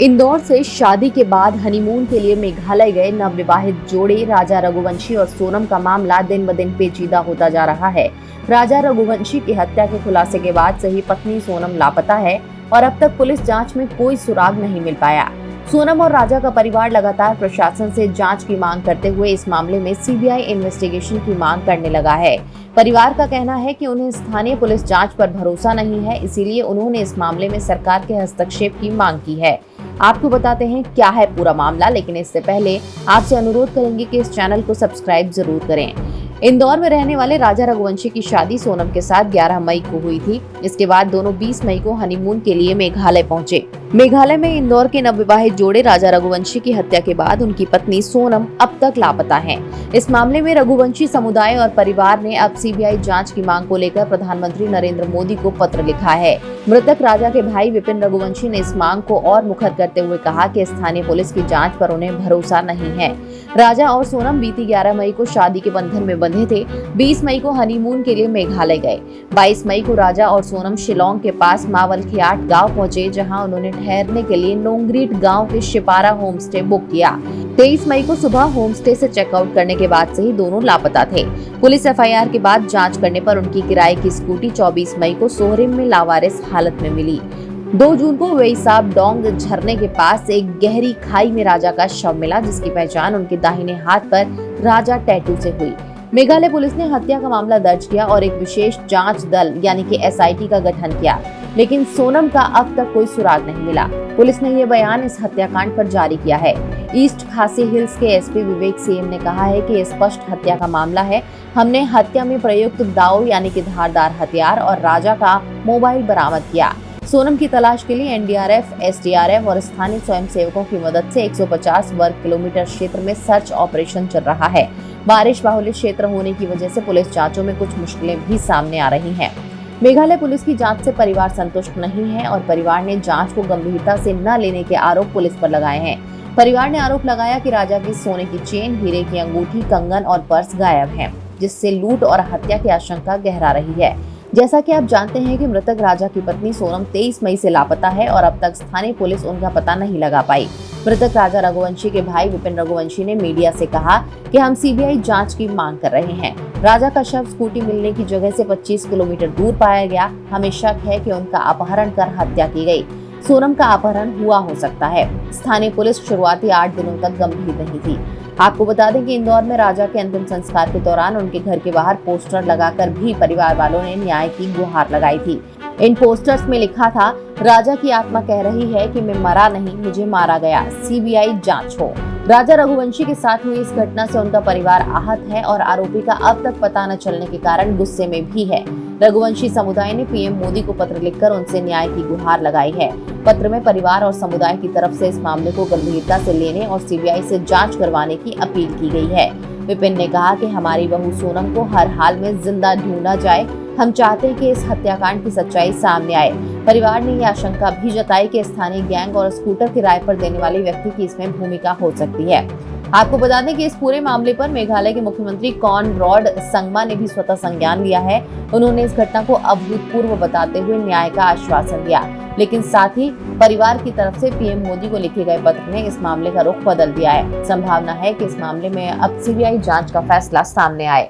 इंदौर से शादी के बाद हनीमून के लिए मेघालय गए नवविवाहित जोड़े राजा रघुवंशी और सोनम का मामला दिन ब दिन पेचीदा होता जा रहा है। राजा रघुवंशी की हत्या के खुलासे के बाद से ही पत्नी सोनम लापता है और अब तक पुलिस जांच में कोई सुराग नहीं मिल पाया। सोनम और राजा का परिवार लगातार प्रशासन से जांच की मांग करते हुए इस मामले में सीबीआई इन्वेस्टिगेशन की मांग करने लगा है। परिवार का कहना है कि उन्हें स्थानीय पुलिस जांच पर भरोसा नहीं है, इसीलिए उन्होंने इस मामले में सरकार के हस्तक्षेप की मांग की है। आपको बताते हैं क्या है पूरा मामला, लेकिन इससे पहले आपसे अनुरोध करेंगे कि इस चैनल को सब्सक्राइब जरूर करें। इंदौर में रहने वाले राजा रघुवंशी की शादी सोनम के साथ 11 मई को हुई थी। इसके बाद दोनों 20 मई को हनीमून के लिए मेघालय पहुंचे। मेघालय में इंदौर के नवविवाहित जोड़े राजा रघुवंशी की हत्या के बाद उनकी पत्नी सोनम अब तक लापता हैं। इस मामले में रघुवंशी समुदाय और परिवार ने अब सीबीआई जांच की मांग को लेकर प्रधानमंत्री नरेंद्र मोदी को पत्र लिखा है। मृतक राजा के भाई विपिन रघुवंशी ने इस मांग को और मुखर करते हुए कहा कि स्थानीय पुलिस की जांच पर उन्हें भरोसा नहीं है। राजा और सोनम बीती 11 मई को शादी के बंधन में बंधे थे। 20 मई को हनीमून के लिए मेघालय गए। 22 मई को राजा और सोनम शिलोंग के पास मावलखियाट गांव पहुंचे, जहां उन्होंने ठहरने के लिए नोंगरीट गांव के शिपारा होम स्टे बुक किया। 23 मई को सुबह होम स्टे से चेकआउट करने के बाद से ही दोनों लापता थे। पुलिस एफआईआर के बाद जांच करने पर उनकी किराए की स्कूटी 24 मई को सोहरिम में लावारिस हालत में मिली। 2 जून को वेईसाब डोंग झरने के पास एक गहरी खाई में राजा का शव मिला, जिसकी पहचान उनके दाहिने हाथ पर राजा टैटू से हुई। मेघालय पुलिस ने हत्या का मामला दर्ज किया और एक विशेष जांच दल यानी कि एसआईटी का गठन किया, लेकिन सोनम का अब तक कोई सुराग नहीं मिला। पुलिस ने ये बयान इस हत्याकांड पर जारी किया है। ईस्ट खासी हिल्स के एसपी विवेक सीएम ने कहा है कि ये स्पष्ट हत्या का मामला है। हमने हत्या में प्रयुक्त दाव यानी कि धारदार हथियार और राजा का मोबाइल बरामद किया। सोनम की तलाश के लिए एनडीआरएफ, एसडीआरएफ और स्थानीय स्वयंसेवकों की मदद से 150 वर्ग किलोमीटर क्षेत्र में सर्च ऑपरेशन चल रहा है। बारिश बाहुल्य क्षेत्र होने की वजह से पुलिस जांचों में कुछ मुश्किलें भी सामने आ रही हैं। मेघालय पुलिस की जांच से परिवार संतुष्ट नहीं है और परिवार ने जांच को गंभीरता से न लेने के आरोप पुलिस पर लगाए हैं। परिवार ने आरोप लगाया कि राजा की सोने की चेन, हीरे की अंगूठी, कंगन और पर्स गायब हैं, जिससे लूट और हत्या की आशंका गहरा रही है। जैसा कि आप जानते हैं कि मृतक राजा की पत्नी सोनम 23 मई से लापता है और अब तक स्थानीय पुलिस उनका पता नहीं लगा पाई। मृतक राजा रघुवंशी के भाई विपिन रघुवंशी ने मीडिया से कहा कि हम सीबीआई जांच की मांग कर रहे हैं। राजा का शव स्कूटी मिलने की जगह से 25 किलोमीटर दूर पाया गया। हमें शक है कि उनका अपहरण कर हत्या की गई। सोनम का अपहरण हुआ हो सकता है। स्थानीय पुलिस शुरुआती 8 दिनों तक गंभीर नहीं थी। आपको बता दें कि इंदौर में राजा के अंतिम संस्कार के दौरान उनके घर के बाहर पोस्टर लगाकर भी परिवार वालों ने न्याय की गुहार लगाई थी। इन पोस्टर्स में लिखा था, राजा की आत्मा कह रही है कि मैं मरा नहीं, मुझे मारा गया, सीबीआई जांच हो। राजा रघुवंशी के साथ हुई इस घटना से उनका परिवार आहत है और आरोपी का अब तक पता न चलने के कारण गुस्से में भी है। रघुवंशी समुदाय ने पीएम मोदी को पत्र लिखकर उनसे न्याय की गुहार लगाई है। पत्र में परिवार और समुदाय की तरफ से इस मामले को गंभीरता से लेने और सीबीआई से जांच करवाने की अपील की गई है। विपिन ने कहा कि हमारी बहू सोनम को हर हाल में जिंदा ढूंढा जाए। हम चाहते हैं कि इस हत्याकांड की सच्चाई सामने आए। परिवार ने यह आशंका भी जताई कि स्थानीय गैंग और स्कूटर किराए पर देने वाले व्यक्ति की इसमें भूमिका हो सकती है। आपको बता दें कि इस पूरे मामले पर मेघालय के मुख्यमंत्री कॉनरॉड संगमा ने भी स्वतः संज्ञान लिया है। उन्होंने इस घटना को अभूतपूर्व बताते हुए न्याय का आश्वासन दिया, लेकिन साथ ही परिवार की तरफ से पीएम मोदी को लिखे गए पत्र ने इस मामले का रुख बदल दिया है। संभावना है कि इस मामले में अब सीबीआई जांच का फैसला सामने आए।